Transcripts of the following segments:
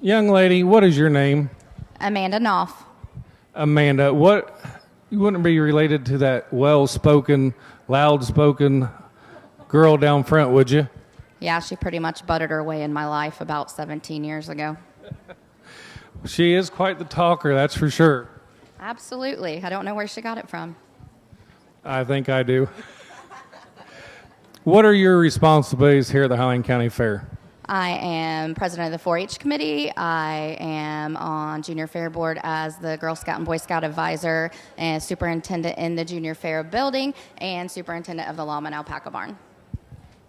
Young lady, what is your name? Amanda Knopf. Amanda, you wouldn't be related to that well-spoken, loud-spoken girl down front, would you? Yeah, she pretty much butted her way in my life about 17 years ago. She is quite the talker, that's for sure. Absolutely. I don't know where she got it from. I think I do. What are your responsibilities here at the Highland County Fair? I am president of the 4-H committee. I am on Junior Fair Board as the Girl Scout and Boy Scout advisor and superintendent in the Junior Fair building and superintendent of the Llama and Alpaca Barn.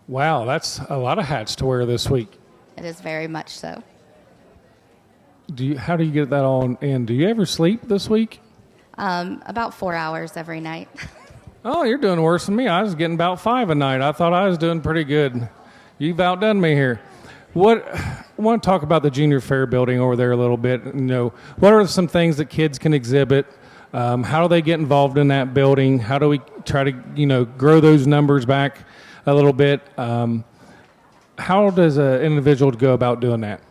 Wow, that's a lot of hats to wear this week. It is very much so. How do you get that all in? Do you ever sleep this week? About 4 hours every night. Oh, you're doing worse than me. I was getting about 5 a night. I thought I was doing pretty good. You've outdone me here. I want to talk about the Junior Fair building over there a little bit. What are some things that kids can exhibit? How do they get involved in that building? How do we try to, grow those numbers back a little bit? How does an individual go about doing that?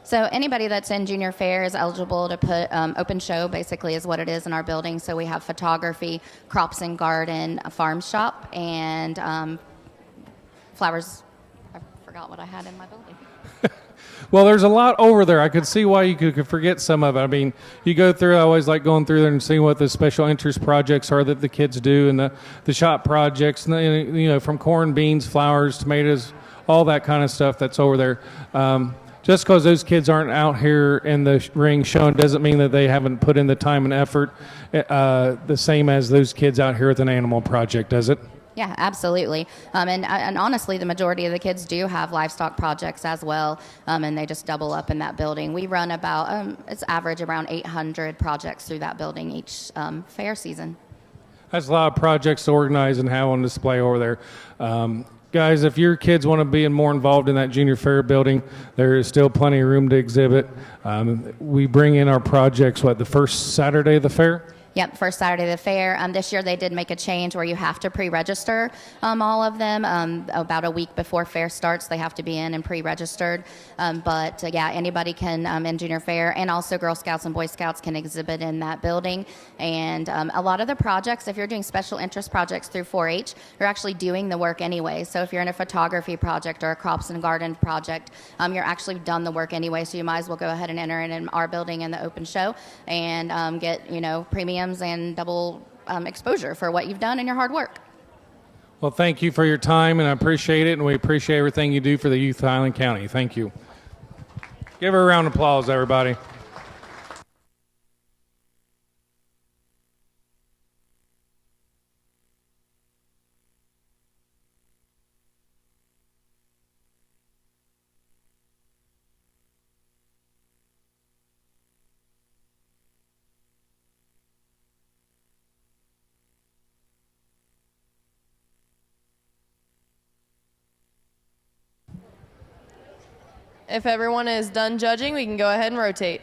So anybody that's in Junior Fair is eligible to put open show, basically, is what it is in our building. So we have photography, crops and garden, a farm shop, and flowers. I forgot what I had in my building. Well, there's a lot over there. I could see why you could forget some of it. I mean, you go through, I always like going through there and seeing what the special interest projects are that the kids do and the shop projects, and, from corn, beans, flowers, tomatoes, all that kind of stuff that's over there. Just because those kids aren't out here in the ring showing doesn't mean that they haven't put in the time and effort the same as those kids out here with an animal project, does it? Yeah, absolutely. And honestly, the majority of the kids do have livestock projects as well, and they just double up in that building. We run about, it's average around 800 projects through that building each fair season. That's a lot of projects to organize and have on display over there. Guys, if your kids want to be more involved in that Junior Fair building, there is still plenty of room to exhibit. We bring in our projects, the first Saturday of the fair? Yep, first Saturday of the fair. This year they did make a change where you have to pre-register all of them. About a week before fair starts, they have to be in and pre-registered. But anybody can in Junior Fair, and also Girl Scouts and Boy Scouts can exhibit in that building. And a lot of the projects, if you're doing special interest projects through 4-H, you're actually doing the work anyway. So if you're in a photography project or a crops and garden project, you're actually done the work anyway. So you might as well go ahead and enter it in our building in the open show and get premium and double exposure for what you've done and your hard work. Well, thank you for your time, and I appreciate it, and we appreciate everything you do for the youth of Highland County. Thank you. Give her a round of applause, everybody. If everyone is done judging, we can go ahead and rotate.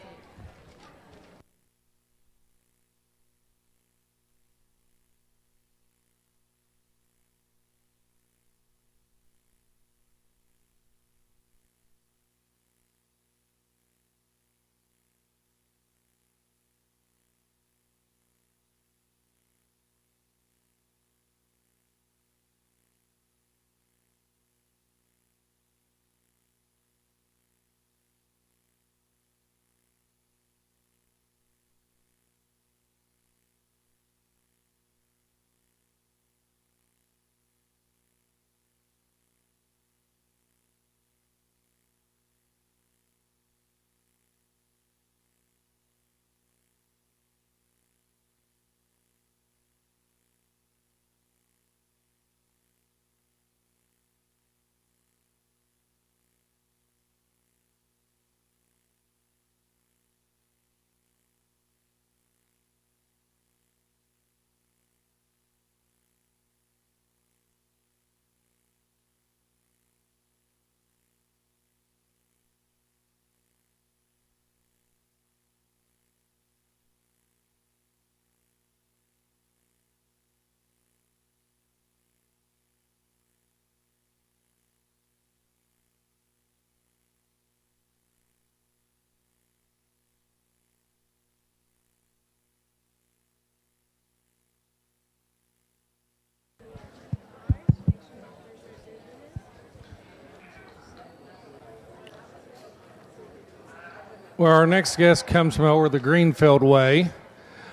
Well, our next guest comes from over the Greenfield way.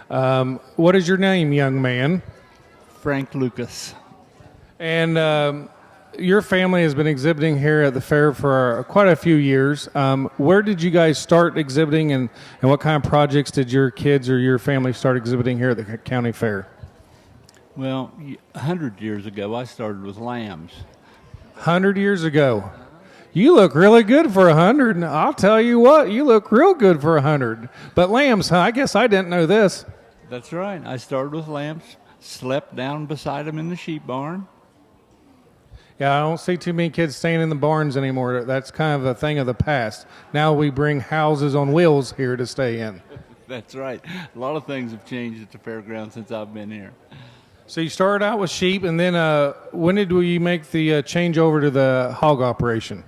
What is your name, young man? Frank Lucas. And your family has been exhibiting here at the fair for quite a few years. Where did you guys start exhibiting, and what kind of projects did your kids or your family start exhibiting here at the county fair? Well, 100 years ago, I started with lambs. 100 years ago. You look really good for 100. I'll tell you what, you look real good for 100. But lambs, huh? I guess I didn't know this. That's right. I started with lambs, slept down beside them in the sheep barn. Yeah, I don't see too many kids staying in the barns anymore. That's kind of a thing of the past. Now we bring houses on wheels here to stay in. That's right. A lot of things have changed at the fairground since I've been here. So you started out with sheep, and then when did you make the change over to the hog operation?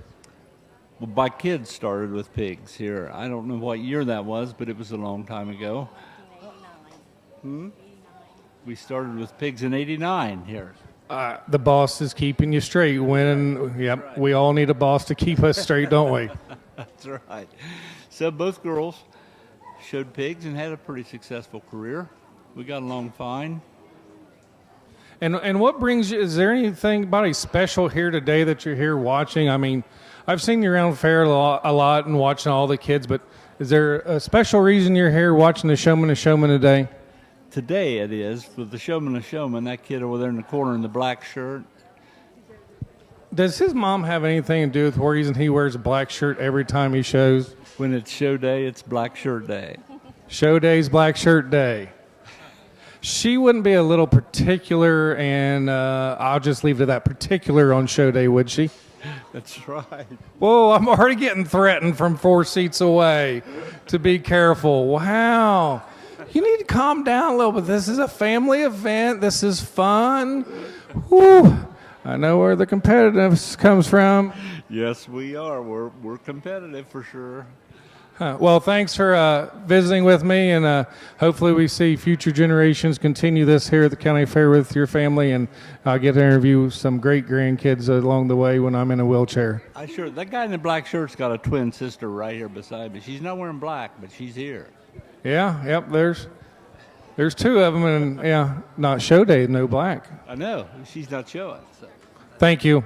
Well, my kids started with pigs here. I don't know what year that was, but it was a long time ago. We started with pigs in '89 here. The boss is keeping you straight. Yep, we all need a boss to keep us straight, don't we? That's right. So both girls showed pigs and had a pretty successful career. We got along fine. And what brings you, is there anybody special here today that you're here watching? I mean, I've seen you around fair a lot and watching all the kids, but is there a special reason you're here watching the Showman today? Today it is, with the Showman, that kid over there in the corner in the black shirt. Does his mom have anything to do with the reason he wears a black shirt every time he shows? When it's show day, it's black shirt day. Show day's black shirt day. She wouldn't be a little particular, and I'll just leave it at that, particular on show day, would she? That's right. Whoa, I'm already getting threatened from 4 seats away to be careful. Wow. You need to calm down a little bit. This is a family event. This is fun. Whew. I know where the competitiveness comes from. Yes, we are. We're competitive for sure. Well, thanks for visiting with me, and hopefully we see future generations continue this here at the county fair with your family, and I'll get to interview some great grandkids along the way when I'm in a wheelchair. That guy in the black shirt's got a twin sister right here beside me. She's not wearing black, but she's here. Yeah, yep, there's 2 of them, and yeah, not show day, no black. I know. She's not showing. So. Thank you.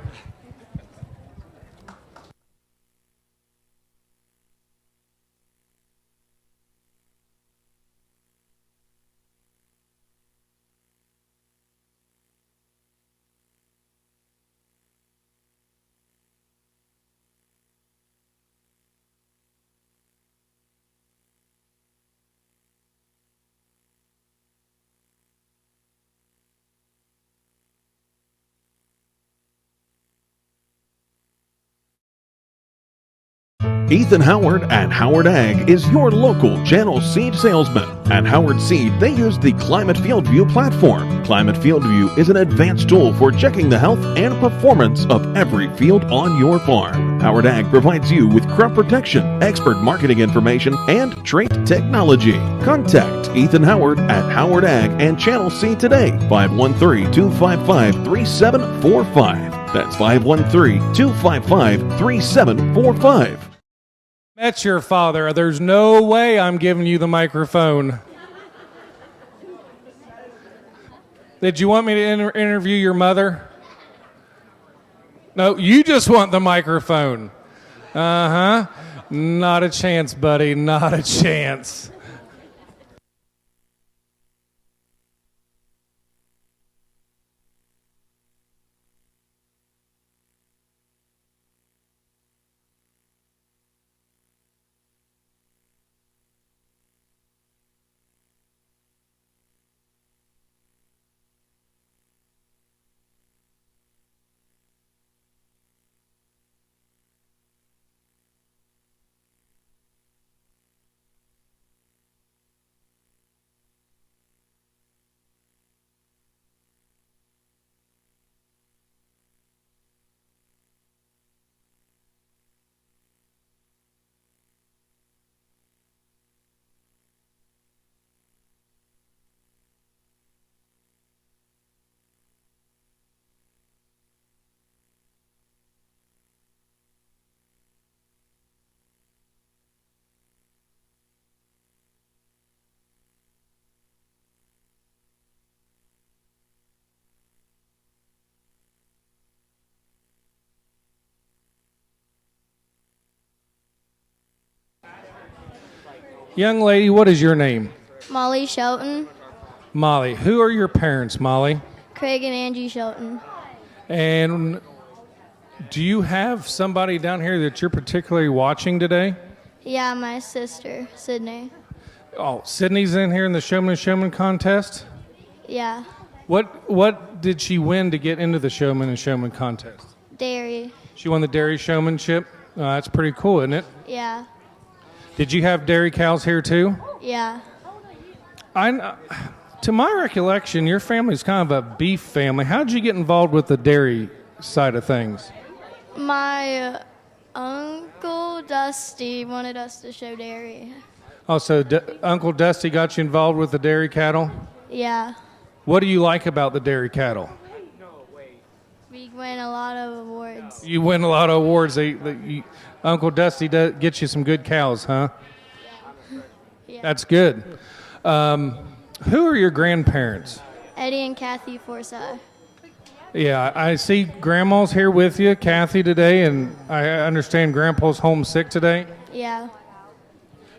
Ethan Howard at Howard Ag is your local channel seed salesman. At Howard Seed, they use the Climate Field View platform. Climate Field View is an advanced tool for checking the health and performance of every field on your farm. Howard Ag provides you with crop protection, expert marketing information, and trait technology. Contact Ethan Howard at Howard Ag and Channel Seed today, 513-255-3745. That's 513-255-3745. That's your father. There's no way I'm giving you the microphone. Did you want me to interview your mother? No, you just want the microphone. Uh-huh. Not a chance, buddy. Not a chance. Young lady, what is your name? Molly Shelton, Molly. Who are your parents, Molly? Craig and Angie Shelton. And do you have somebody down here that you're particularly watching today? Yeah, my sister, Sydney. Oh, Sydney's in here in the Showman contest? Yeah, What did she win to get into the Showman contest? dairy. She won the dairy showmanship. That's pretty cool, isn't it? Yeah, Did you have dairy cows here too? yeah, To my recollection, your family's kind of a beef family. How did you get involved with the dairy side of things? my Uncle Dusty wanted us to show dairy. Oh, so Uncle Dusty got you involved with the dairy cattle? Yeah, What do you like about the dairy cattle? we win a lot of awards. You win a lot of awards. Uncle Dusty gets you some good cows, huh? Yeah. That's good. Who are your grandparents? Eddie and Kathy Forsyth. Yeah, I see Grandma's here with you, Kathy, today, and I understand Grandpa's homesick today. Yeah,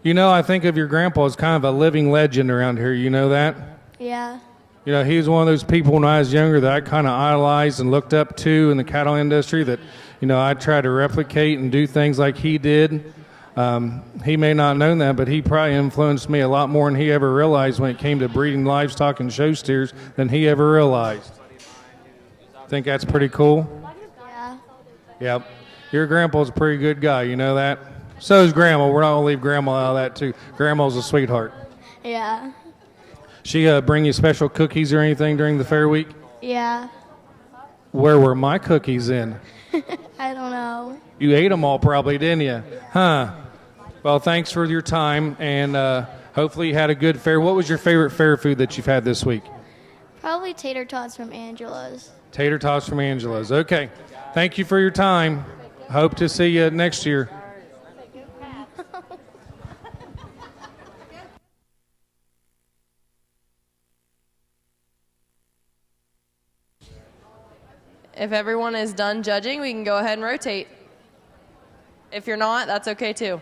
You know, I think of your grandpa as kind of a living legend around here. You know that? yeah, You know, he was one of those people when I was younger that I kind of idolized and looked up to in the cattle industry that, you know, I tried to replicate and do things like he did. He may not have known that, but he probably influenced me a lot more than he ever realized when it came to breeding livestock and show steers than he ever realized. Think that's pretty cool? yeah, Yep. Your grandpa's a pretty good guy, you know that? So is Grandma. We're not going to leave Grandma out of that, too. Grandma's a sweetheart. yeah, She bring you special cookies or anything during the fair week? yeah. Where were my cookies in? I don't know. You ate them all probably, didn't you? Huh. Well, thanks for your time, and hopefully you had a good fair. What was your favorite fair food that you've had this week? Probably tater tots from Angela's. Tater tots from Angela's. Okay. Thank you for your time. Hope to see you next year. If everyone is done judging, we can go ahead and rotate. If you're not, that's okay too.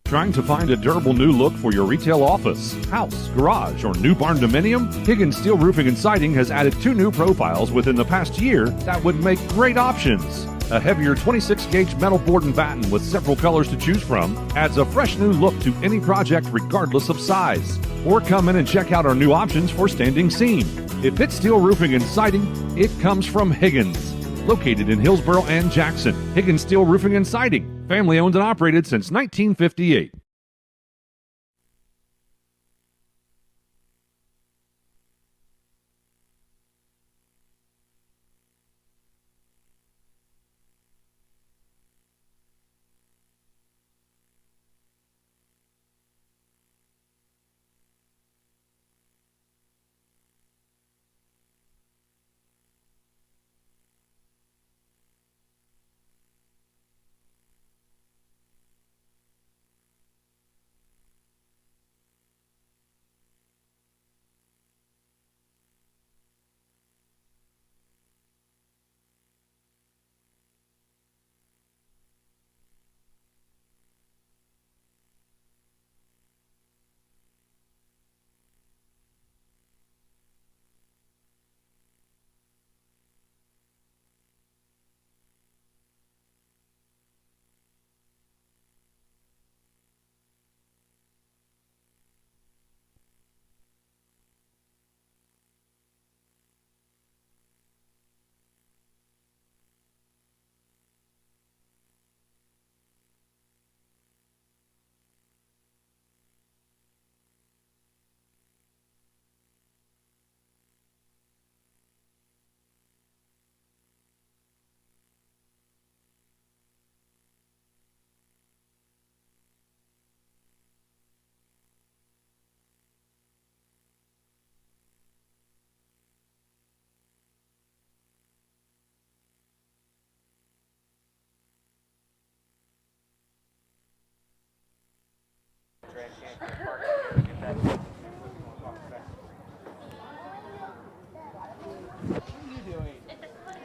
Trying to find a durable new look for your retail office, house, garage, or new barn dominium? Higgins Steel Roofing and Siding has added 2 new profiles within the past year that would make great options. A heavier 26-gauge metal board and batten with several colors to choose from adds a fresh new look to any project regardless of size. Or come in and check out our new options for standing seam. If it's steel roofing and siding, it comes from Higgins. Located in Hillsboro and Jackson, Higgins Steel Roofing and Siding. Family owned and operated since 1958.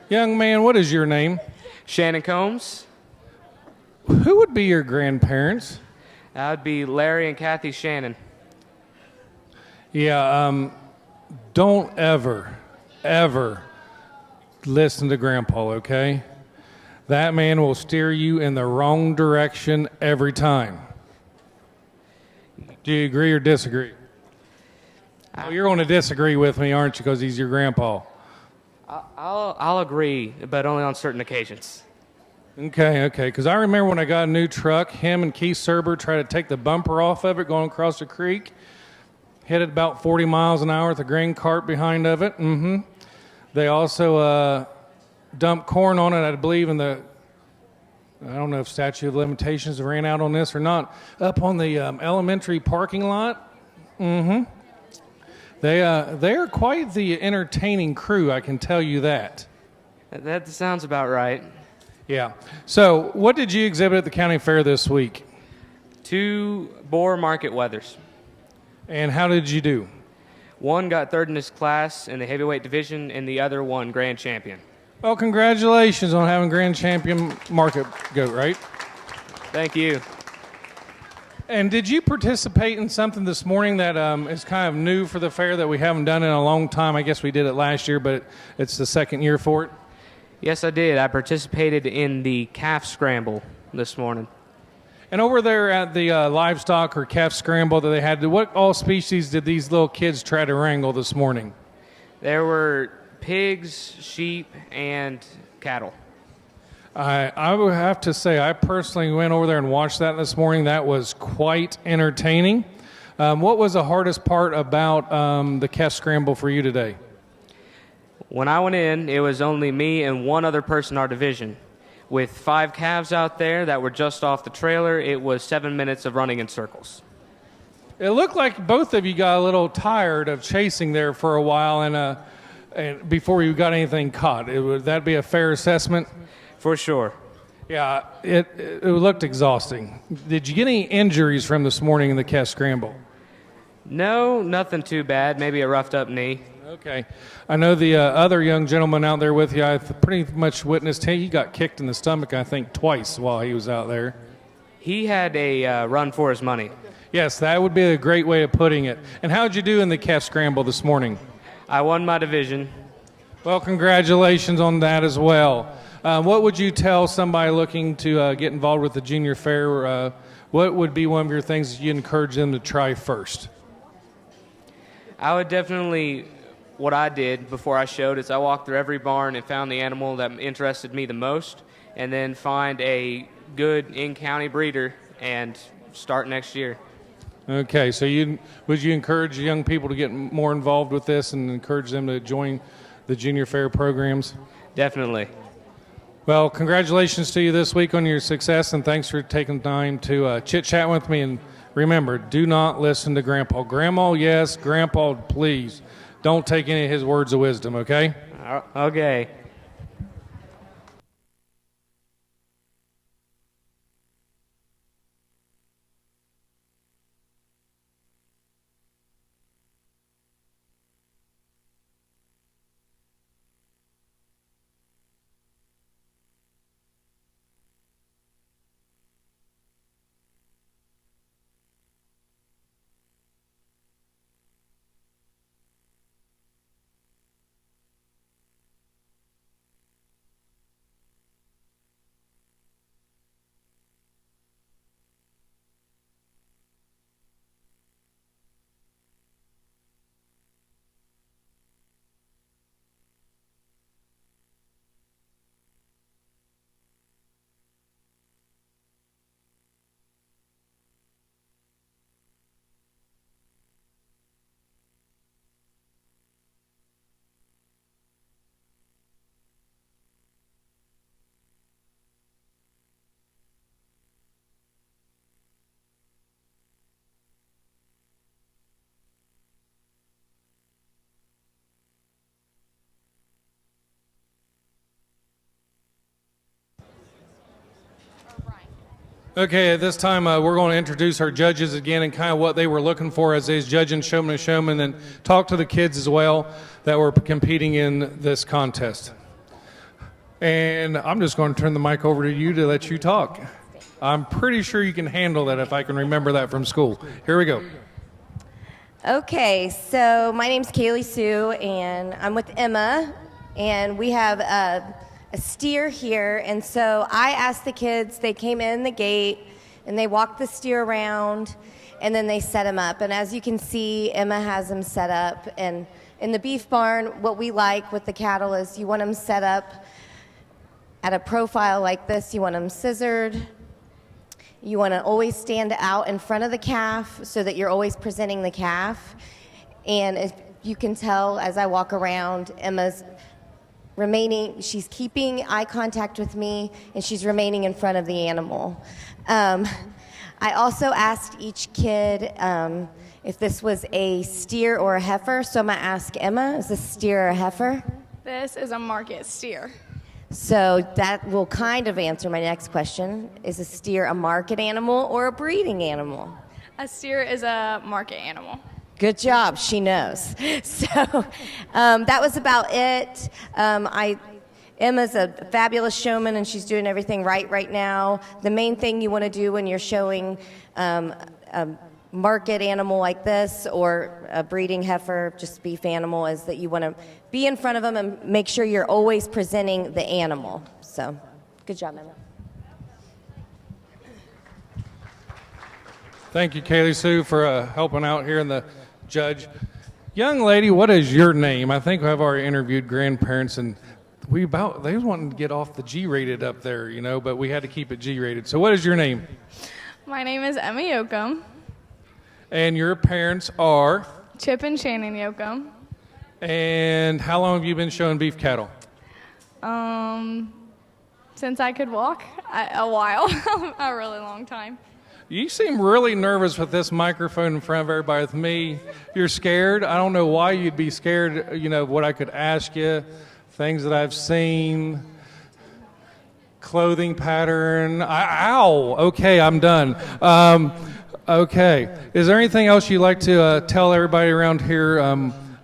Young man, what is your name? Shannon Combs. Who would be your grandparents? That would be Larry and Kathy Shannon. Yeah, don't ever listen to Grandpa, okay? That man will steer you in the wrong direction every time. Do you agree or disagree? Well, you're going to disagree with me, aren't you, because he's your grandpa? I'll agree, but only on certain occasions. Okay, because I remember when I got a new truck, him and Keith Serber tried to take the bumper off of it going across the creek, hit it about 40 miles an hour with a grain cart behind of it. They also dumped corn on it, I believe, in the, I don't know if statute of limitations ran out on this or not, up on the elementary parking lot. They are quite the entertaining crew, I can tell you that. That sounds about right. Yeah. So, what did you exhibit at the county fair this week? 2 boar market weathers. And how did you do? One got third in his class in the heavyweight division, and the other won grand champion. Well, congratulations on having grand champion market goat, right? Thank you. And did you participate in something this morning that is kind of new for the fair that we haven't done in a long time? I guess we did it last year, but it's the second year for it. Yes, I did. I participated in the calf scramble this morning. And over there at the livestock or calf scramble that they had, what all species did these little kids try to wrangle this morning? There were pigs, sheep, and cattle. I would have to say I personally went over there and watched that this morning. That was quite entertaining. What was the hardest part about the calf scramble for you today? When I went in, it was only me and one other person in our division. With 5 calves out there that were just off the trailer, it was 7 minutes of running in circles. It looked like both of you got a little tired of chasing there for a while and before you got anything caught. Would that be a fair assessment? For sure. Yeah, it looked exhausting. Did you get any injuries from this morning in the calf scramble? No, nothing too bad. Maybe a roughed up knee. Okay. I know the other young gentleman out there with you, I pretty much witnessed he got kicked in the stomach, I think, twice while he was out there. He had a run for his money. Yes, that would be a great way of putting it. And how did you do in the calf scramble this morning? I won my division. Well, congratulations on that as well. What would you tell somebody looking to get involved with the junior fair? What would be one of your things you encourage them to try first? I would definitely, what I did before I showed is I walked through every barn and found the animal that interested me the most, and then find a good in-county breeder and start next year. Okay, so would you encourage young people to get more involved with this and encourage them to join the junior fair programs? Definitely. Well, congratulations to you this week on your success, and thanks for taking time to chit-chat with me. And remember, do not listen to Grandpa. Grandma, yes. Grandpa, please. Don't take any of his words of wisdom, okay? Okay. Okay, at this time, we're going to introduce our judges again and kind of what they were looking for as they's judging Showman and Showman, and talk to the kids as well that were competing in this contest. And I'm just going to turn the mic over to you to let you talk. I'm pretty sure you can handle that if I can remember that from school. Here we go. Okay, so my name's Kaylee Sue, and I'm with Emma, and we have a steer here. And so I asked the kids, they came in the gate, and they walked the steer around, and then they set him up. And as you can see, Emma has him set up. And in the beef barn, what we like with the cattle is you want them set up at a profile like this. You want them scissored. You want to always stand out in front of the calf so that you're always presenting the calf. And if you can tell as I walk around, Emma's she's keeping eye contact with me, and she's remaining in front of the animal. I also asked each kid if this was a steer or a heifer. So I'm going to ask Emma, is this steer or a heifer? This is a market steer. So that will kind of answer my next question. Is a steer a market animal or a breeding animal? A steer is a market animal. Good job, she knows. So that was about it. Emma's a fabulous showman, and she's doing everything right now. The main thing you want to do when you're showing a market animal like this or a breeding heifer, just beef animal, is that you want to be in front of them and make sure you're always presenting the animal. So good job, Emma. Thank you, Kaylee Sue, for helping out here in the judge. Young lady, what is your name? I think I've already interviewed grandparents, and they was wanting to get off the G-rated up there, but we had to keep it G-rated. So what is your name? My name is Emma Yoakum. And your parents are? Chip and Shannon Yoakum. And how long have you been showing beef cattle? Since I could walk, a while, a really long time. You seem really nervous with this microphone in front of everybody. With me, you're scared. I don't know why you'd be scared, what I could ask you, things that I've seen, clothing pattern. Ow! Okay, I'm done. Okay. Is there anything else you'd like to tell everybody around here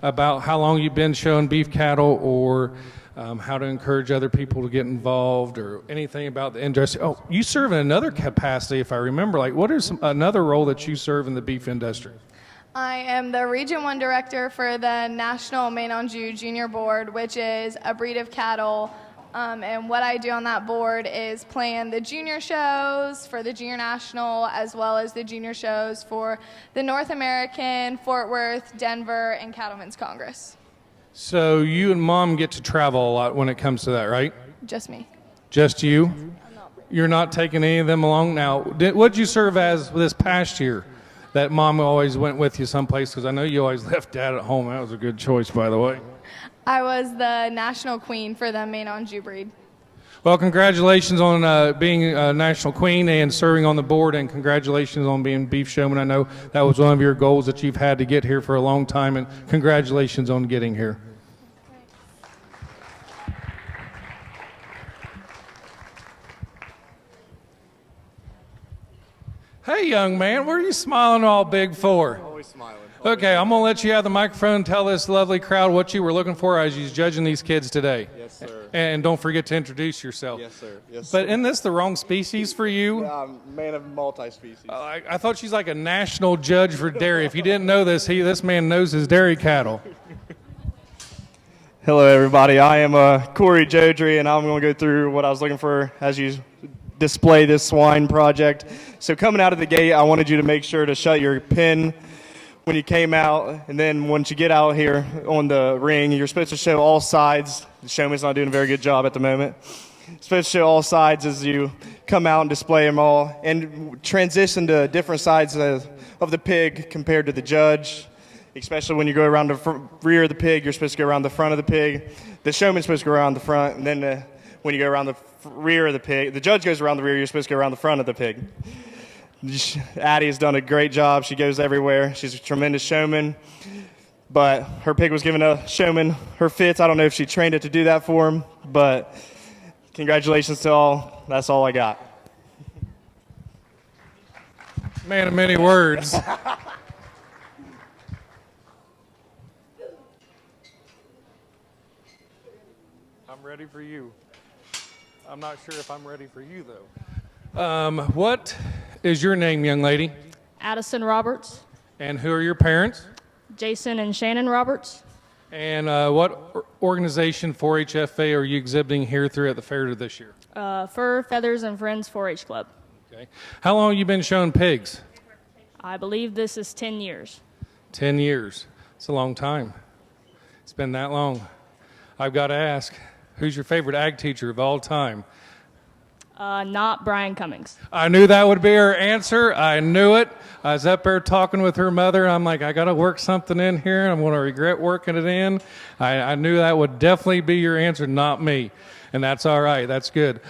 about how long you've been showing beef cattle, or how to encourage other people to get involved, or anything about the industry? Oh, you serve in another capacity, if I remember. Like, what is another role that you serve in the beef industry? I am the Region 1 Director for the National Maine on Jew Junior Board, which is a breed of cattle. And what I do on that board is plan the junior shows for the Junior National, as well as the junior shows for the North American, Fort Worth, Denver, and Cattlemen's Congress. So you and Mom get to travel a lot when it comes to that, right? Just me. Just you? You're not taking any of them along? Now, what'd you serve as this past year that Mom always went with you someplace? Because I know you always left Dad at home. That was a good choice, by the way. I was the national queen for the Maine on Jew breed. Well, congratulations on being a national queen and serving on the board, and congratulations on being beef showman. I know that was one of your goals that you've had to get here for a long time, and congratulations on getting here. Hey, young man, what are you smiling all big for? Always smiling. Okay, I'm going to let you have the microphone and tell this lovely crowd what you were looking for as you're judging these kids today. Yes, sir. And don't forget to introduce yourself. Yes, sir. Yes, But sir. isn't this the wrong species for you? Yeah, I'm a man of multi-species. I thought she's like a national judge for dairy. If you didn't know this, this man knows his dairy cattle. Hello, everybody. I am Corey Jodry, and I'm going to go through what I was looking for as you display this swine project. So coming out of the gate, I wanted you to make sure to shut your pen when you came out, and then once you get out here on the ring, you're supposed to show all sides. The showman's not doing a very good job at the moment. You're supposed to show all sides as you come out and display them all, and transition to different sides of the pig compared to the judge. Especially when you go around the rear of the pig, you're supposed to go around the front of the pig. The showman's supposed to go around the front, and then when you go around the rear of the pig, the judge goes around the rear, you're supposed to go around the front of the pig. Addie has done a great job. She goes everywhere. She's a tremendous showman. But her pig was giving a showman her fits. I don't know if she trained it to do that for him, but congratulations to all. That's all I got. Man of many words. I'm ready for you. I'm not sure if I'm ready for you, though. What is your name, young lady? Addison Roberts, And who are your parents? Jason and Shannon Roberts. And what organization 4-HFA are you exhibiting here through at the fair this year? Fur, Feathers, and Friends 4-H Club. Okay. How long have you been showing pigs? I believe this is 10 years. 10 years. It's a long time. It's been that long. I've got to ask, who's your favorite ag teacher of all time? Not Brian Cummings. I knew that would be her answer. I knew it. I was up there talking with her mother. I'm like, I got to work something in here. I'm going to regret working it in. I knew that would definitely be your answer, not me. And that's all right. That's good.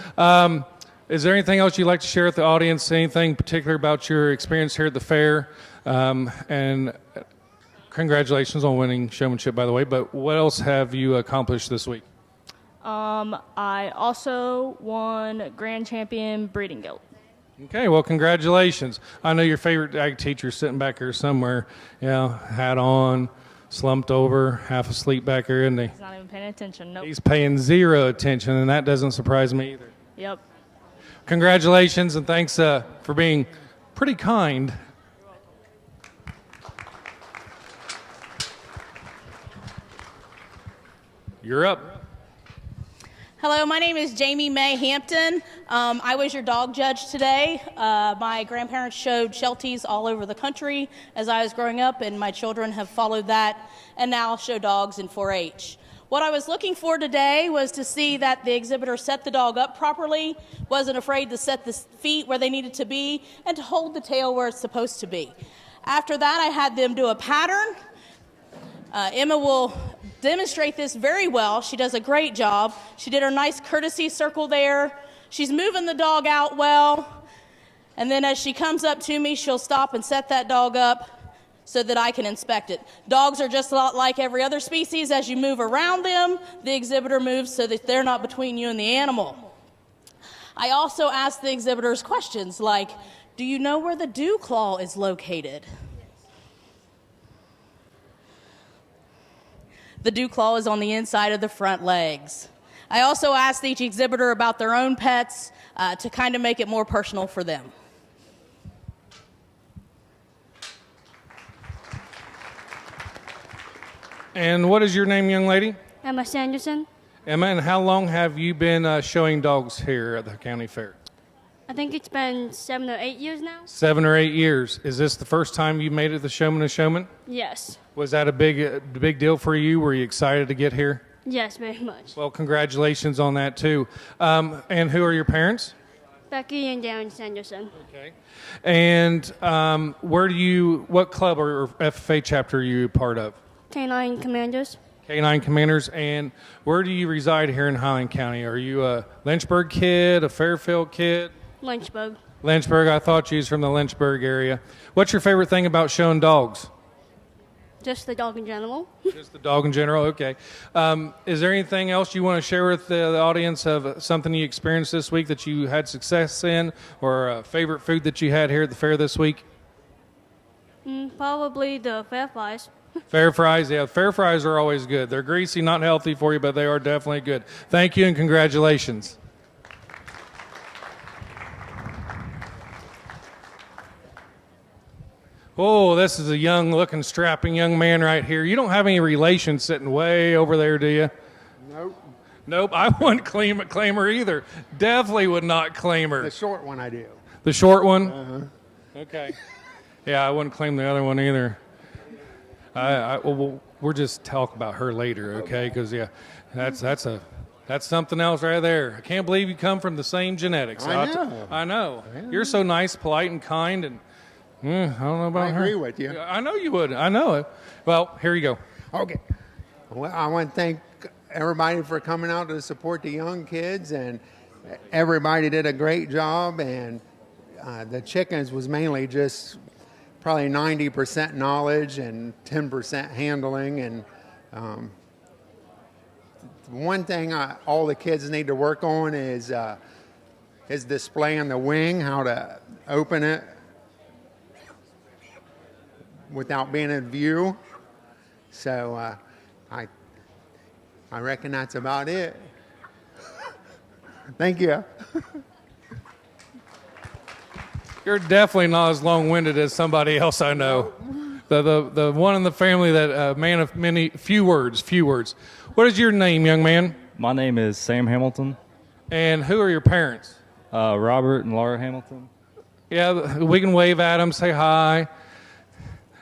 Is there anything else you'd like to share with the audience? Anything particular about your experience here at the fair? And congratulations on winning showmanship, by the way. But what else have you accomplished this week? I also won Grand Champion Breeding Guild. Okay, well, congratulations. I know your favorite ag teacher sitting back here somewhere, hat on, slumped over, half asleep back here, isn't he? He's not even paying attention. Nope. He's paying zero attention, and that doesn't surprise me either. Yep. Congratulations, and thanks for being pretty kind. You're up. Hello, my name is Jamie Mae Hampton. I was your dog judge today. My grandparents showed Shelties all over the country as I was growing up, and my children have followed that and now show dogs in 4-H. What I was looking for today was to see that the exhibitor set the dog up properly, wasn't afraid to set the feet where they needed to be, and to hold the tail where it's supposed to be. After that, I had them do a pattern. Emma will demonstrate this very well. She does a great job. She did her nice courtesy circle there. She's moving the dog out well. And then as she comes up to me, she'll stop and set that dog up so that I can inspect it. Dogs are just a lot like every other species. As you move around them, the exhibitor moves so that they're not between you and the animal. I also ask the exhibitors questions like, do you know where the dew claw is located? The dew claw is on the inside of the front legs. I also asked each exhibitor about their own pets to kind of make it more personal for them. And what is your name, young lady? Emma Sanderson. Emma, and how long have you been showing dogs here at the county fair? I think it's been 7 or 8 years now. 7 or 8 years. Is this the first time you made it the Showman of Showman? Yes. Was that a big deal for you? Were you excited to get here? Yes, very much. Well, congratulations on that, too. And who are your parents? Becky and Darren Sanderson. Okay. And what club or FFA chapter are you part of? Canine Commanders. Canine Commanders. And where do you reside here in Highland County? Are you a Lynchburg kid, a Fairfield kid? Lynchburg. Lynchburg. I thought you was from the Lynchburg area. What's your favorite thing about showing dogs? Just the dog in general. Just the dog in general, okay. Is there anything else you want to share with the audience of something you experienced this week that you had success in, or a favorite food that you had here at the fair this week? Probably the fair fries. Fair fries, yeah. Fair fries are always good. They're greasy, not healthy for you, but they are definitely good. Thank you and congratulations. Oh, this is a young-looking, strapping young man right here. You don't have any relations sitting way over there, do you? Nope. Nope, I wouldn't claim her either. Definitely would not claim her. The short one I do. The short one? Uh-huh. Okay. Yeah, I wouldn't claim the other one either. We'll just talk about her later, okay? Because, yeah, that's something else right there. I can't believe you come from the same genetics. I know. You're so nice, polite, and kind, and I don't know about her. I agree with you. I know you would. I know it. Well, here you go. Okay. Well, I want to thank everybody for coming out to support the young kids, and everybody did a great job, and the chickens was mainly just probably 90% knowledge and 10% handling, and one thing all the kids need to work on is displaying the wing, how to open it without being in view. So I reckon that's about it. Thank you. You're definitely not as long-winded as somebody else I know. The one in the family that man of few words. What is your name, young man? My name is Sam Hamilton. And who are your parents? Robert and Laura Hamilton. Yeah, we can wave at them, say hi.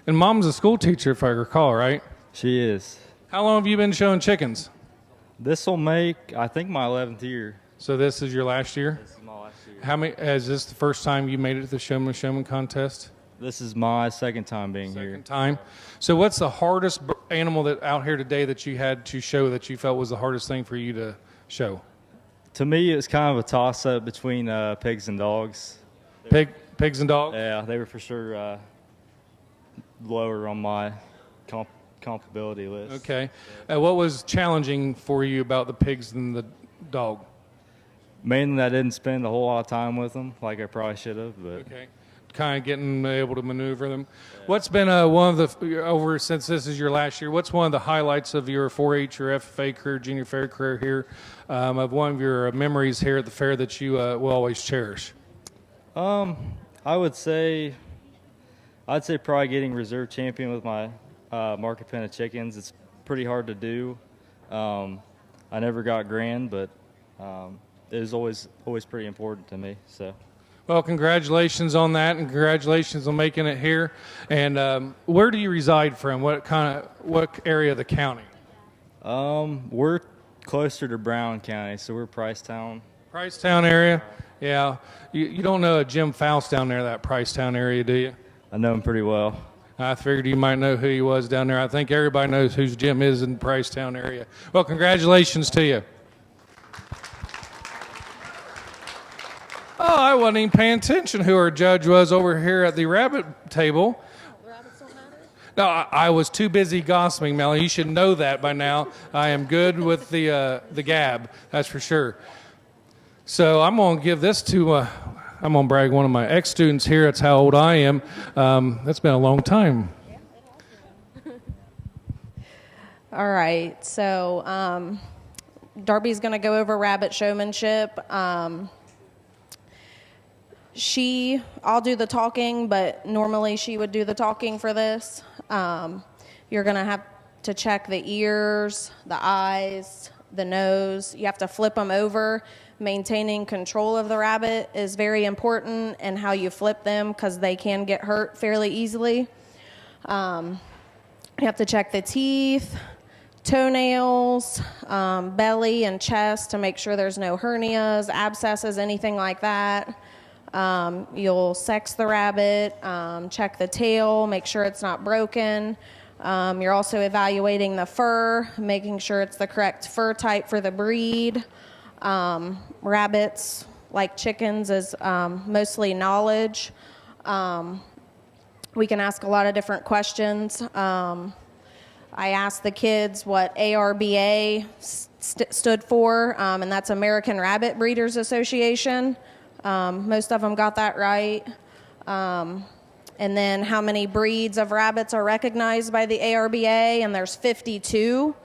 And Mom's a school teacher, if I recall, right? She is. How long have you been showing chickens? This will make, I think, my 11th year. So this is your last year? This is my last year. How many? Is this the first time you made it to the Showman contest? This is my second time being here. Second time. So what's the hardest animal that out here today that you had to show that you felt was the hardest thing for you to show? To me, it was kind of a toss-up between pigs and dogs. Pigs and dogs? Yeah, they were for sure lower on my comparability list. Okay. What was challenging for you about the pigs and the dog? Mainly, I didn't spend a whole lot of time with them like I probably should have. But okay. Kind of getting able to maneuver them. Yeah. What's been one of the, since this is your last year, what's one of the highlights of your 4-H or FFA career, junior fair career here, of one of your memories here at the fair that you will always cherish? I'd say probably getting reserve champion with my market pen of chickens. It's pretty hard to do. I never got grand, but it was always pretty important to me. So. Well, congratulations on that, and congratulations on making it here. And where do you reside from? What area of the county? We're closer to Brown County, so we're Pricetown. Pricetown area? Yeah. You don't know a Jim Faust down there, that Pricetown area, do you? I know him pretty well. I figured you might know who he was down there. I think everybody knows who Jim is in the Pricetown area. Well, congratulations to you. Oh, I wasn't even paying attention who our judge was over here at the rabbit table. Rabbits don't matter? No, I was too busy gossiping, Melanie. You should know that by now. I am good with the gab, that's for sure. So I'm going to give this to, I'm going to brag one of my ex-students here. That's how old I am. That's been a long time. All right, so Darby's going to go over rabbit showmanship. I'll do the talking, but normally she would do the talking for this. You're going to have to check the ears, the eyes, the nose. You have to flip them over. Maintaining control of the rabbit is very important, and how you flip them, because they can get hurt fairly easily. You have to check the teeth, toenails, belly and chest to make sure there's no hernias, abscesses, anything like that. You'll sex the rabbit, check the tail, make sure it's not broken. You're also evaluating the fur, making sure it's the correct fur type for the breed. Rabbits, like chickens, is mostly knowledge. We can ask a lot of different questions. I asked the kids what ARBA stood for, and that's American Rabbit Breeders Association. Most of them got that right. And then how many breeds of rabbits are recognized by the ARBA, and there's 52.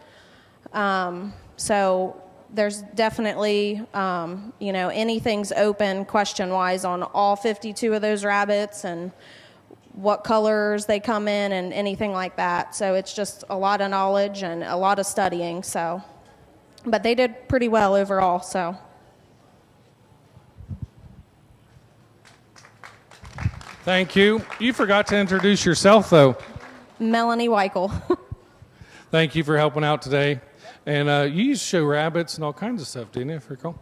So there's definitely, anything's open question-wise on all 52 of those rabbits and what colors they come in and anything like that. So it's just a lot of knowledge and a lot of studying. So, but they did pretty well overall, so. Thank you. You forgot to introduce yourself, though. Melanie Weichel. Thank you for helping out today. And you used to show rabbits and all kinds of stuff, didn't you, if I recall?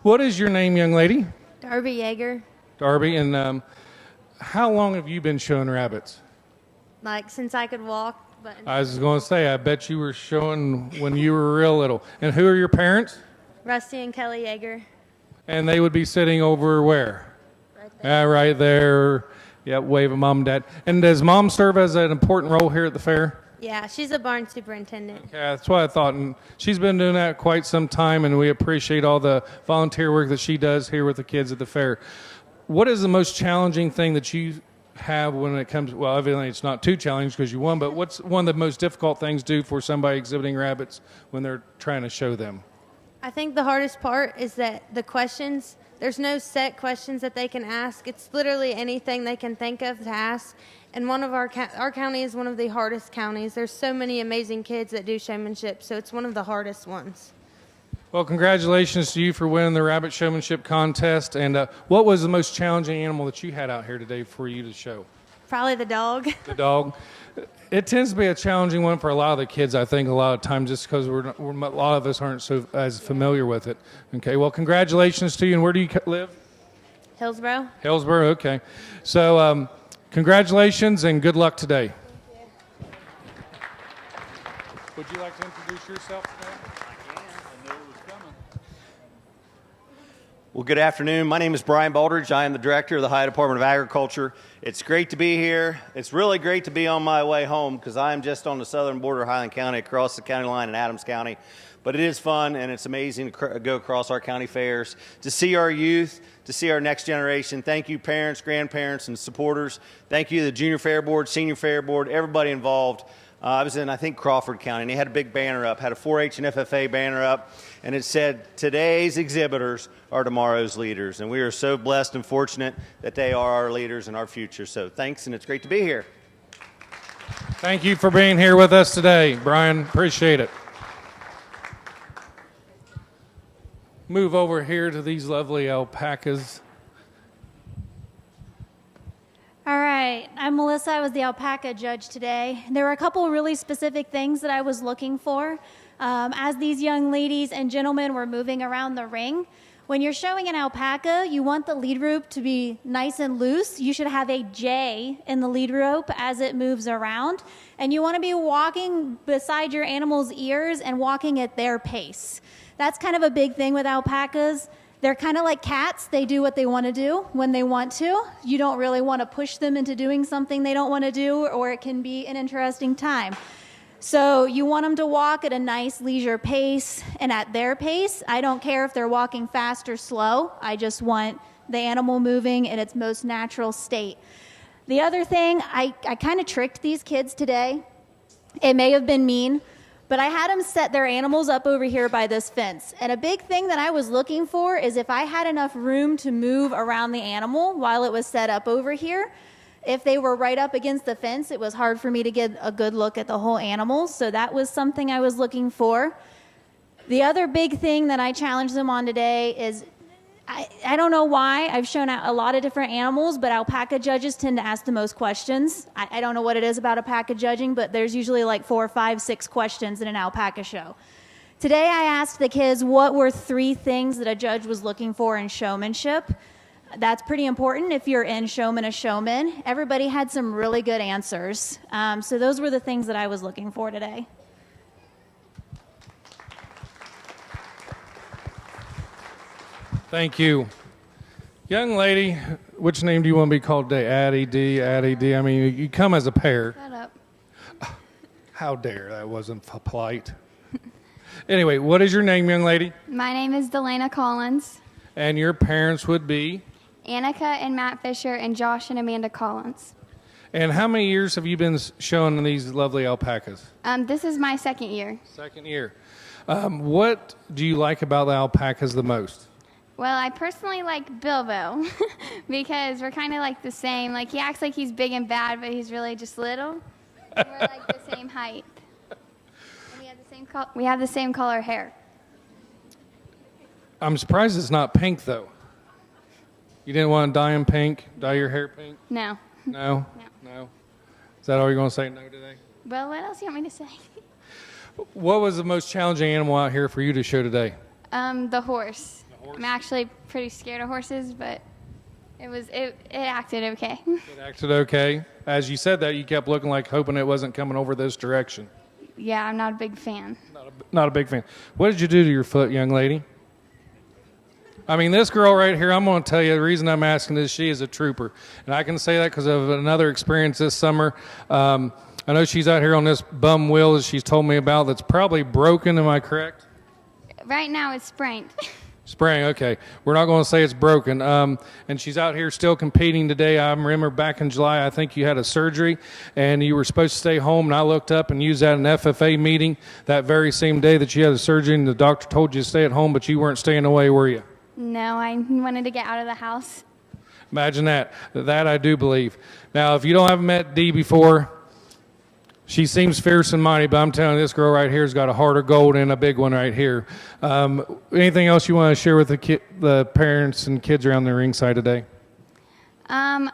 What is your name, young lady? Darby Yeager. Darby. And how long have you been showing rabbits? Like, since I could walk. But I was going to say, I bet you were showing when you were real little. And who are your parents? Rusty and Kelly Yeager. And they would be sitting over where? Right there. Right there. Yep, wave at mom and dad. And does mom serve as an important role here at the fair? Yeah, she's a barn superintendent. Okay, that's what I thought. And she's been doing that quite some time, and we appreciate all the volunteer work that she does here with the kids at the fair. What is the most challenging thing that you have when it comes, well, evidently it's not too challenging because you won, but what's one of the most difficult things to do for somebody exhibiting rabbits when they're trying to show them? I think the hardest part is that the questions, there's no set questions that they can ask. It's literally anything they can think of to ask. And one of our county is one of the hardest counties. There's so many amazing kids that do showmanship, so it's one of the hardest ones. Well, congratulations to you for winning the rabbit showmanship contest. And what was the most challenging animal that you had out here today for you to show? Probably the dog. The dog. It tends to be a challenging one for a lot of the kids, I think, a lot of times, just because a lot of us aren't so as familiar with it. Okay, well, congratulations to you. And where do you live? Hillsborough. Hillsborough, okay. So congratulations and good luck today. Would you like to introduce yourself today? Well, good afternoon. My name is Brian Baldridge. I am the director of the Ohio Department of Agriculture. It's great to be here. It's really great to be on my way home because I am just on the southern border of Highland County, across the county line in Adams County. But it is fun, and it's amazing to go across our county fairs, to see our youth, to see our next generation. Thank you, parents, grandparents, and supporters. Thank you, the Junior Fair Board, Senior Fair Board, everybody involved. I was in, I think, Crawford County, and they had a big banner up, had a 4-H and FFA banner up, and it said, "Today's exhibitors are tomorrow's leaders." And we are so blessed and fortunate that they are our leaders and our future. So thanks, and it's great to be here. Thank you for being here with us today, Brian. Appreciate it. Move over here to these lovely alpacas. All right, I'm Melissa. I was the alpaca judge today. There were a couple really specific things that I was looking for. As these young ladies and gentlemen were moving around the ring, when you're showing an alpaca, you want the lead rope to be nice and loose. You should have a J in the lead rope as it moves around. And you want to be walking beside your animal's ears and walking at their pace. That's kind of a big thing with alpacas. They're kind of like cats. They do what they want to do when they want to. You don't really want to push them into doing something they don't want to do, or it can be an interesting time. So you want them to walk at a nice leisure pace and at their pace. I don't care if they're walking fast or slow. I just want the animal moving in its most natural state. The other thing, I kind of tricked these kids today. It may have been mean, but I had them set their animals up over here by this fence. And a big thing that I was looking for is if I had enough room to move around the animal while it was set up over here. If they were right up against the fence, it was hard for me to get a good look at the whole animal. So that was something I was looking for. The other big thing that I challenged them on today is, I don't know why. I've shown a lot of different animals, but alpaca judges tend to ask the most questions. I don't know what it is about alpaca judging, but there's usually like 4, 5, 6 questions in an alpaca show. Today I asked the kids what were 3 things that a judge was looking for in showmanship. That's pretty important if you're in Showman a Showman. Everybody had some really good answers. So those were the things that I was looking for today. Thank you. Young lady, which name do you want to be called today? Addie D, Addie D. I mean, you come as a pair. Shut up. How dare, that wasn't polite. Anyway, what is your name, young lady? My name is Delana Collins. And your parents would be? Annika and Matt Fisher and Josh and Amanda Collins. And how many years have you been showing these lovely alpacas? This is my 2nd year. 2nd year. What do you like about the alpacas the most? Well, I personally like Bilbo because we're kind of like the same. Like, he acts like he's big and bad, but he's really just little. And we're like the same height. And we have the same color hair. I'm surprised it's not pink, though. You didn't want to dye him pink, dye your hair pink? No. No? No. Is that all you're going to say no today? Well, what else do you want me to say? What was the most challenging animal out here for you to show today? The horse. I'm actually pretty scared of horses, but it acted okay. It acted okay. As you said that, you kept looking like hoping it wasn't coming over this direction. Yeah, I'm not a big fan. Not a big fan. What did you do to your foot, young lady? I mean, this girl right here, I'm going to tell you, the reason I'm asking this, she is a trooper. And I can say that because of another experience this summer. I know she's out here on this bum wheel that she's told me about that's probably broken. Am I correct? Right now it's sprained. Spring, okay. We're not going to say it's broken. And she's out here still competing today. I remember back in July, I think you had a surgery, and you were supposed to stay home, and I looked up and you was at an FFA meeting that very same day that you had the surgery, and the doctor told you to stay at home, but you weren't staying away, were you? No, I wanted to get out of the house. Imagine that. That I do believe. Now, if you don't have met Dee before, she seems fierce and mighty, but I'm telling you, this girl right here has got a heart of gold and a big one right here. Anything else you want to share with the parents and kids around the ringside today? I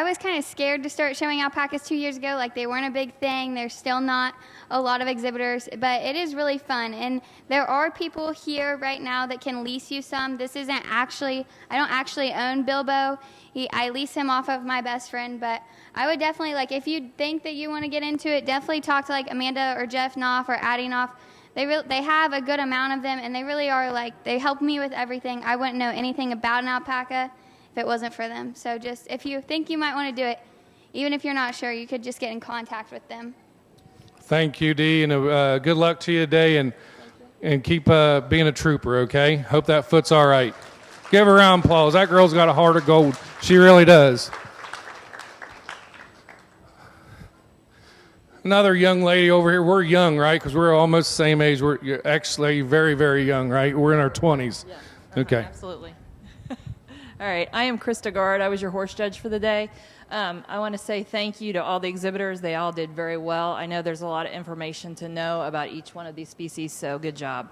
was kind of scared to start showing alpacas 2 years ago. Like, they weren't a big thing. There's still not a lot of exhibitors, but it is really fun. And there are people here right now that can lease you some. This isn't actually, I don't actually own Bilbo. I lease him off of my best friend, but I would definitely, like, if you think that you want to get into it, definitely talk to, like, Amanda or Jeff Knopf or Addie Knopf. They have a good amount of them, and they really are, like, they help me with everything. I wouldn't know anything about an alpaca if it wasn't for them. So just, if you think you might want to do it, even if you're not sure, you could just get in contact with them. Thank you, Dee, and good luck to you today, and keep being a trooper, okay? Hope that foot's all right. Give her a round of applause. That girl's got a heart of gold. She really does. Another young lady over here. We're young, right? Because we're almost the same age. We're actually very, very young, right? We're in our 20s. Yeah, okay. Absolutely. All right. I am Krista Gard. I was your horse judge for the day. I want to say thank you to all the exhibitors. They all did very well. I know there's a lot of information to know about each one of these species, so good job.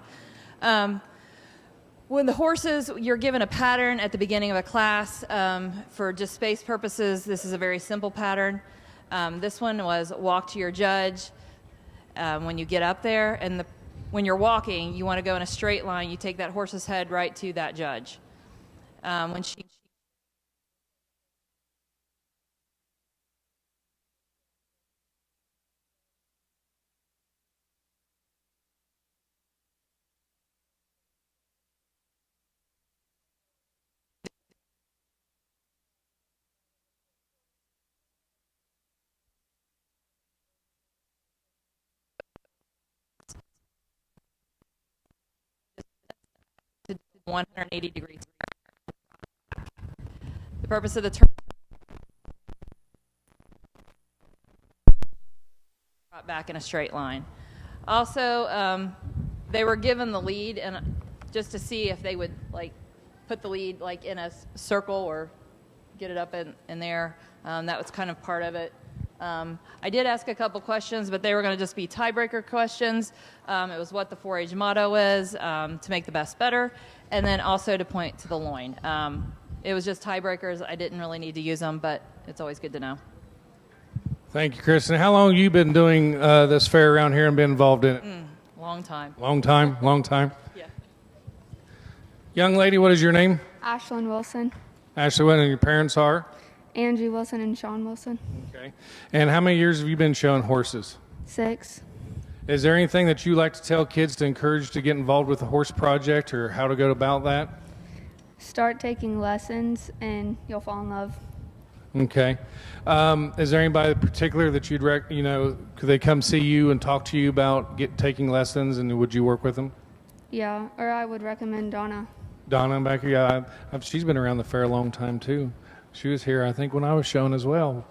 When the horses, you're given a pattern at the beginning of a class. For just space purposes, this is a very simple pattern. This one was walk to your judge when you get up there. And when you're walking, you want to go in a straight line. You take that horse's head right to that judge. When she 180 degrees. The purpose of the turn brought back in a straight line. Also, they were given the lead, and just to see if they would like put the lead like in a circle or get it up in there. That was kind of part of it. I did ask a couple questions, but they were going to just be tiebreaker questions. It was what the 4-H motto is, to make the best better, and then also to point to the loin. It was just tiebreakers. I didn't really need to use them, but it's always good to know. Thank you, Kristen. How long have you been doing this fair around here and been involved in it? Long time. Long time? Long time? Yeah. Young lady, what is your name? Ashlyn Wilson, Ashley, what, and your parents are? Angie Wilson, and Sean Wilson. Okay. And how many years have you been showing horses? 6. Is there anything that you like to tell kids to encourage to get involved with the horse project, or how to go about that? Start taking lessons, and you'll fall in love. Okay. Is there anybody in particular that you'd could they come see you and talk to you about taking lessons, and would you work with them? Yeah, or I would recommend Donna. Donna back here, yeah, she's been around the fair a long time too. She was here, I think, when I was showing as well.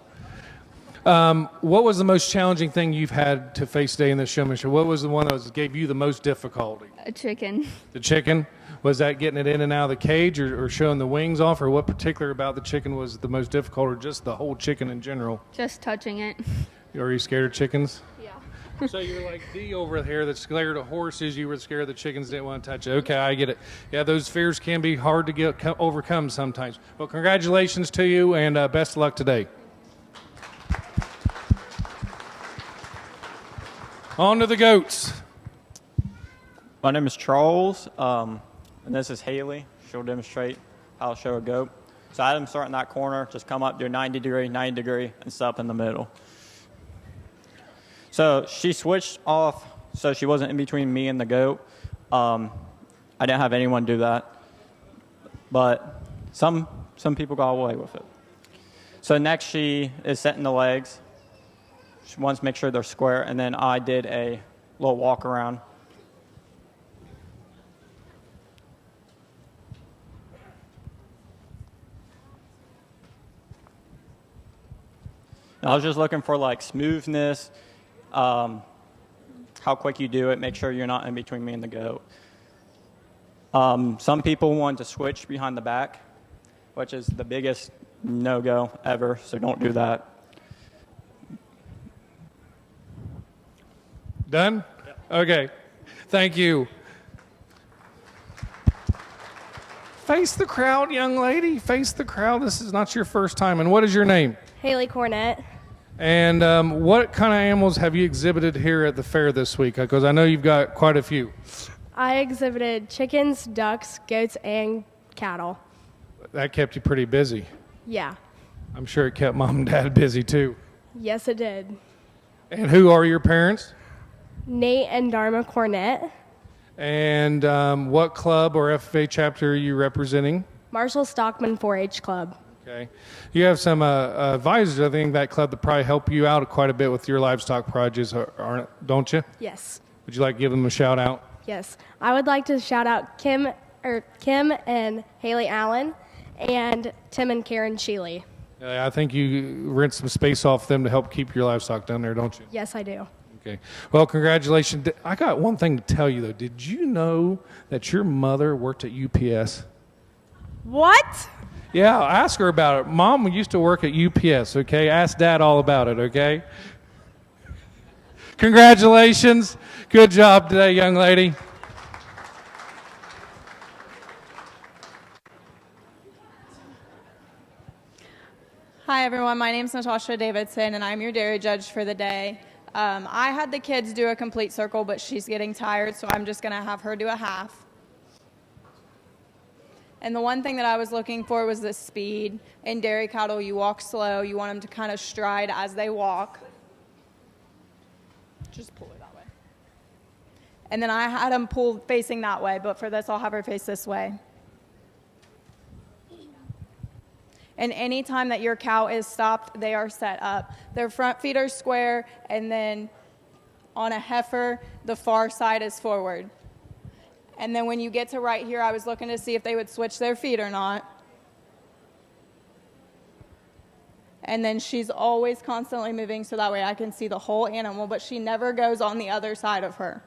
What was the most challenging thing you've had to face today in the Showman show? What was the one that gave you the most difficulty? A chicken. The chicken? Was that getting it in and out of the cage, or showing the wings off, or what particular about the chicken was the most difficult, or just the whole chicken in general? Just touching it. Are you scared of chickens? Yeah. So you're like Dee over here that's scared of horses. You were scared the chickens didn't want to touch it. Okay, I get it. Yeah, those fears can be hard to overcome sometimes. Well, congratulations to you, and best of luck today. On to the goats. My name is Charles, and this is Haley. She'll demonstrate how to show a goat. So I had him start in that corner, just come up, do a 90 degree, and stop in the middle. So she switched off so she wasn't in between me and the goat. I didn't have anyone do that, but some people got away with it. So next she is setting the legs. She wants to make sure they're square, and then I did a little walk around. I was just looking for like smoothness, how quick you do it, make sure you're not in between me and the goat. Some people want to switch behind the back, which is the biggest no-go ever, so don't do that. Done? Okay. Thank you. Face the crowd, young lady. Face the crowd. This is not your first time. And what is your name? Haley Cornett. And what kind of animals have you exhibited here at the fair this week? Because I know you've got quite a few. I exhibited chickens, ducks, goats, and cattle. That kept you pretty busy. Yeah. I'm sure it kept mom and dad busy too. Yes, it did. And who are your parents? Nate and Dharma Cornett. And what club or FFA chapter are you representing? Marshall Stockman 4-H Club. Okay. You have some advisors, I think, that club that probably help you out quite a bit with your livestock projects, don't you? Yes. Would you like to give them a shout out? Yes. I would like to shout out Kim and Haley Allen and Tim and Karen Sheely. I think you rent some space off them to help keep your livestock down there, don't you? Yes, I do. Okay. Well, congratulations. I got one thing to tell you, though. Did you know that your mother worked at UPS? What? Yeah, ask her about it. Mom used to work at UPS, okay? Ask Dad all about it, okay? Congratulations. Good job today, young lady. Hi, everyone. My name is Natasha Davidson, and I'm your dairy judge for the day. I had the kids do a complete circle, but she's getting tired, so I'm just going to have her do a half. And the one thing that I was looking for was the speed. In dairy cattle, you walk slow. You want them to kind of stride as they walk. Just pull her that way. And then I had them pull facing that way, but for this, I'll have her face this way. And any time that your cow is stopped, they are set up. Their front feet are square, and then on a heifer, the far side is forward. And then when you get to right here, I was looking to see if they would switch their feet or not. And then she's always constantly moving, so that way I can see the whole animal, but she never goes on the other side of her.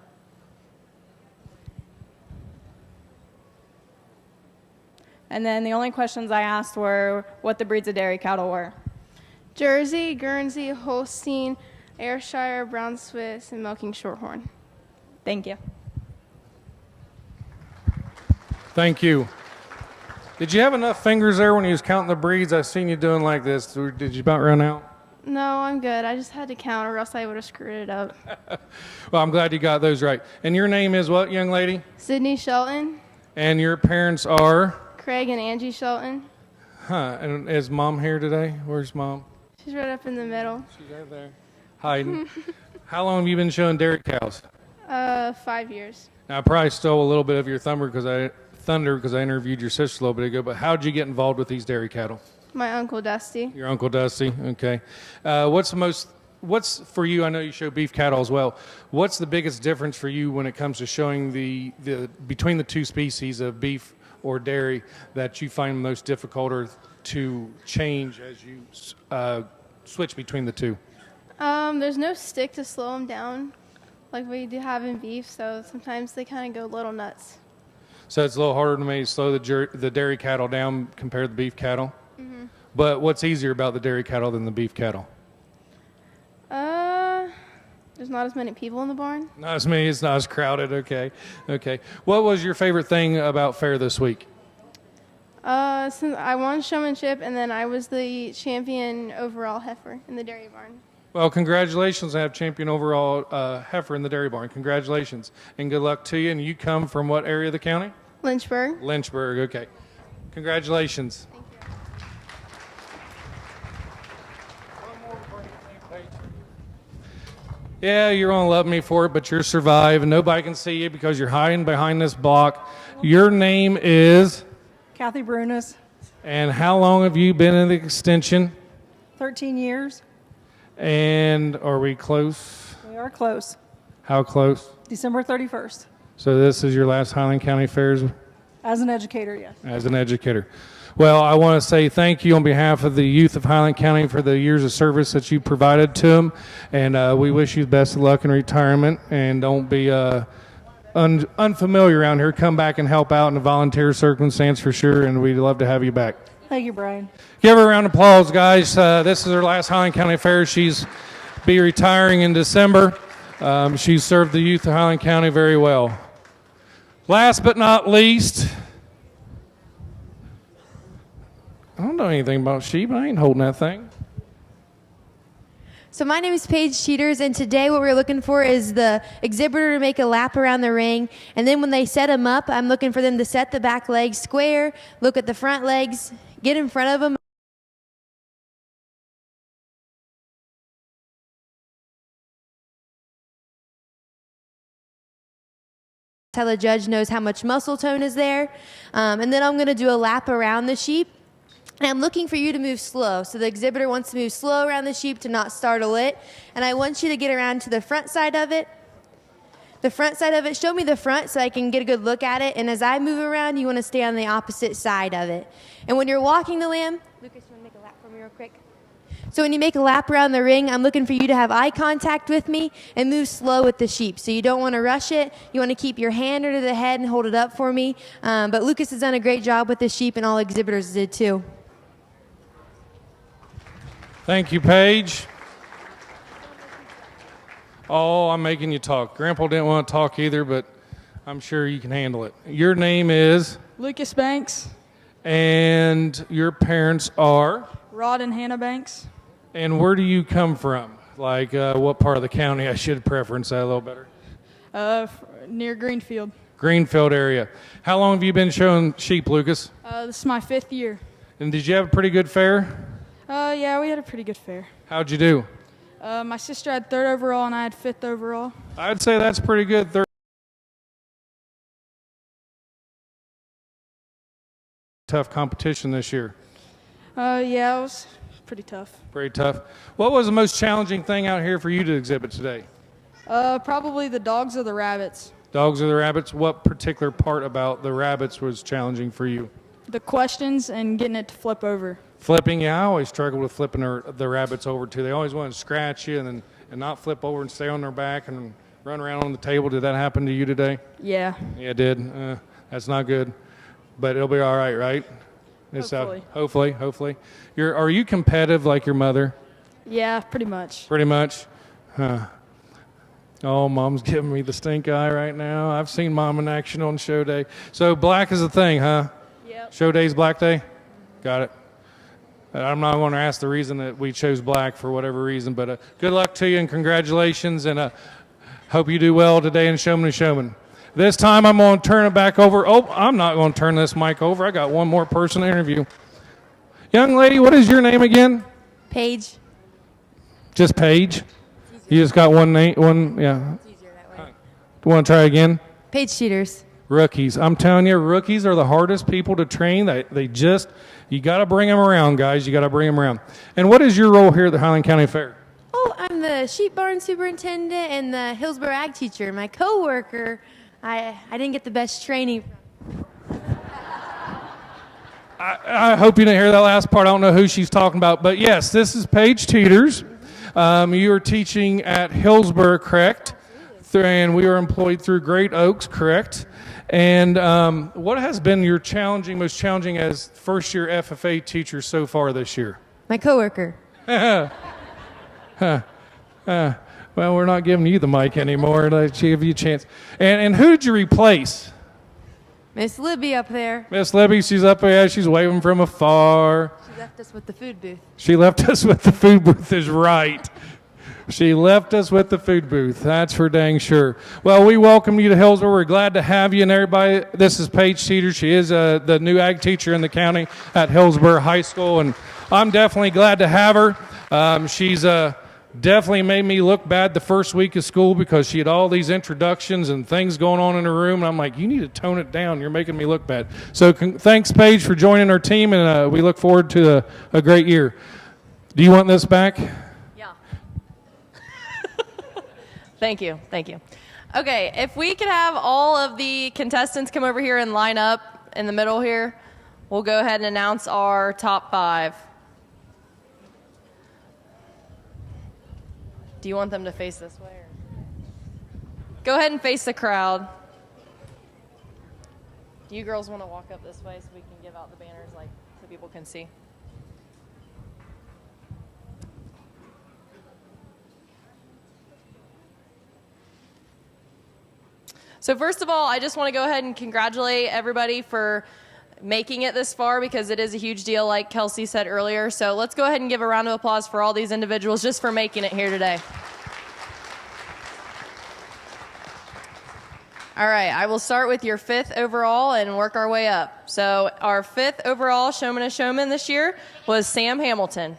And then the only questions I asked were what the breeds of dairy cattle were. Jersey, Guernsey, Holstein, Ayrshire, Brown Swiss, and Milking Shorthorn. Thank you. Thank you. Did you have enough fingers there when you was counting the breeds? I seen you doing like this. Did you about run out? No, I'm good. I just had to count or else I would have screwed it up. Well, I'm glad you got those right. And your name is what, young lady? Sydney Shelton, And your parents are? Craig and Angie Shelton. Huh. And is Mom here today? Where's Mom? She's right up in the middle. She's right there. Hiding. How long have you been showing dairy cows? 5 years. Now, I probably stole a little bit of your thunder because I interviewed your sister a little bit ago, but how did you get involved with these dairy cattle? My Uncle Dusty. Your Uncle Dusty, okay. What's for you, I know you show beef cattle as well, what's the biggest difference for you when it comes to showing the between the two species of beef or dairy that you find most difficult or to change as you switch between the two? There's no stick to slow them down like we do have in beef, so sometimes they kind of go a little nuts. So it's a little harder to maybe slow the dairy cattle down compared to the beef cattle? Mm-hmm. But what's easier about the dairy cattle than the beef cattle? There's not as many people in the barn. Not as many, it's not as crowded, okay. What was your favorite thing about fair this week? Since I won showmanship, and then I was the champion overall heifer in the dairy barn. Well, congratulations. I have champion overall heifer in the dairy barn. Congratulations. And good luck to you. And you come from what area of the county? Lynchburg. Lynchburg, okay. Congratulations. Thank you. Yeah, you're going to love me for it, but you're surviving. Nobody can see you because you're hiding behind this block. Your name is? Kathy Brunis. And how long have you been in the extension? 13 years. And are we close? We are close. How close? December 31st. So this is your last Highland County Fairs? As an educator, yes. As an educator. Well, I want to say thank you on behalf of the youth of Highland County for the years of service that you provided to them, and we wish you the best of luck in retirement, and don't be unfamiliar around here. Come back and help out in a volunteer circumstance for sure, and we'd love to have you back. Thank you, Brian. Give her a round of applause, guys. This is her last Highland County Fair. She's be retiring in December. She's served the youth of Highland County very well. Last but not least, I don't know anything about sheep. I ain't holding that thing. So my name is Paige Cheaters, and today what we're looking for is the exhibitor to make a lap around the ring. And then when they set them up, I'm looking for them to set the back legs square, look at the front legs, get in front of them. That's how the judge knows how much muscle tone is there. And then I'm going to do a lap around the sheep. And I'm looking for you to move slow. So the exhibitor wants to move slow around the sheep to not startle it. And I want you to get around to the front side of it. The front side of it, show me the front so I can get a good look at it. And as I move around, you want to stay on the opposite side of it. And when you're walking the lamb, Lucas, you want to make a lap for me real quick? So when you make a lap around the ring, I'm looking for you to have eye contact with me and move slow with the sheep. So you don't want to rush it. You want to keep your hand under the head and hold it up for me. But Lucas has done a great job with the sheep, and all exhibitors did too. Thank you, Paige. Oh, I'm making you talk. Grandpa didn't want to talk either, but I'm sure you can handle it. Your name is? Lucas Banks. And your parents are? Rod and Hannah Banks. And where do you come from? Like what part of the county? I should preference that a little better. Near Greenfield. Greenfield area. How long have you been showing sheep, Lucas? This is my 5th year. And did you have a pretty good fair? Yeah, we had a pretty good fair. How'd you do? My sister had 3rd overall and I had 5th overall. I'd say that's pretty good. Tough competition this year. Yeah, it was pretty tough. Pretty tough. What was the most challenging thing out here for you to exhibit today? Probably the dogs or the rabbits. Dogs or the rabbits? What particular part about the rabbits was challenging for you? The questions and getting it to flip over. Flipping, yeah, I always struggle with flipping the rabbits over too. They always want to scratch you and not flip over and stay on their back and run around on the table. Did that happen to you today? Yeah. Yeah, it did. That's not good. But it'll be all right, right? Hopefully. Hopefully. Are you competitive like your mother? Yeah, pretty much. Pretty much? Huh. Oh, Mom's giving me the stink eye right now. I've seen Mom in action on show day. So black is a thing, huh? Yep. Show day's black day? Got it. I'm not going to ask the reason that we chose black for whatever reason, but good luck to you and congratulations, and hope you do well today in Showman and Showman. This time I'm going to turn it back over. Oh, I'm not going to turn this mic over. I got one more person to interview. Young lady, what is your name again? Paige. Just Paige? You just got one name? Yeah. It's easier that way. Want to try again? Paige Cheaters. Rookies. I'm telling you, rookies are the hardest people to train. You got to bring them around, guys. You got to bring them around. And what is your role here at the Highland County Fair? Oh, I'm the sheep barn superintendent and the Hillsborough ag teacher. My coworker, I didn't get the best training. I hope you didn't hear that last part. I don't know who she's talking about. But yes, this is Paige Teeters. You are teaching at Hillsborough, correct? And we are employed through Great Oaks, correct? And what has been your most challenging as first-year FFA teacher so far this year? My coworker. Well, we're not giving you the mic anymore. Let's give you a chance. And who did you replace? Miss Libby up there. Miss Libby, she's up there. She's waving from afar. She left us with the food booth. She left us with the food booth is right. She left us with the food booth. That's for dang sure. Well, we welcome you to Hillsborough. We're glad to have you and everybody. This is Paige Teeter. She is the new ag teacher in the county at Hillsborough High School, and I'm definitely glad to have her. She's definitely made me look bad the first week of school because she had all these introductions and things going on in her room, and I'm like, you need to tone it down. You're making me look bad. So thanks, Paige, for joining our team, and we look forward to a great year. Do you want this back? Thank you. Okay, if we could have all of the contestants come over here and line up in the middle here, we'll go ahead and announce our top 5. Do you want them to face this way? Or? Go ahead and face the crowd. Do you girls want to walk up this way so we can give out the banners so people can see? So first of all, I just want to go ahead and congratulate everybody for making it this far because it is a huge deal like Kelsey said earlier. So let's go ahead and give a round of applause for all these individuals just for making it here today. All right, I will start with your 5th overall and work our way up. So our 5th overall Showman and Showman this year was Sam Hamilton.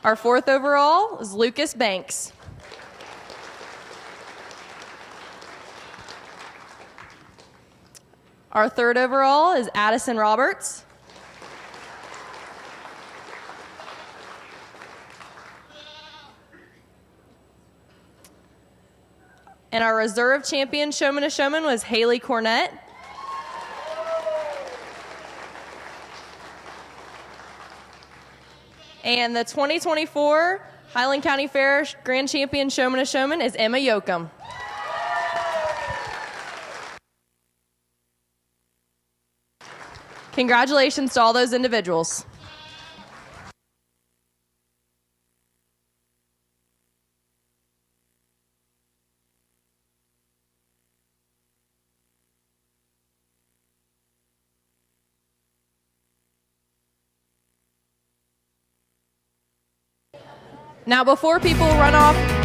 Our 4th overall is Lucas Banks. Our 3rd overall is Addison Roberts. And our reserve champion Showman and Showman was Haley Cornett. And the 2024 Highland County Fair Grand Champion Showman and Showman is Emma Yoakum. Congratulations to all those individuals. Now, before people run off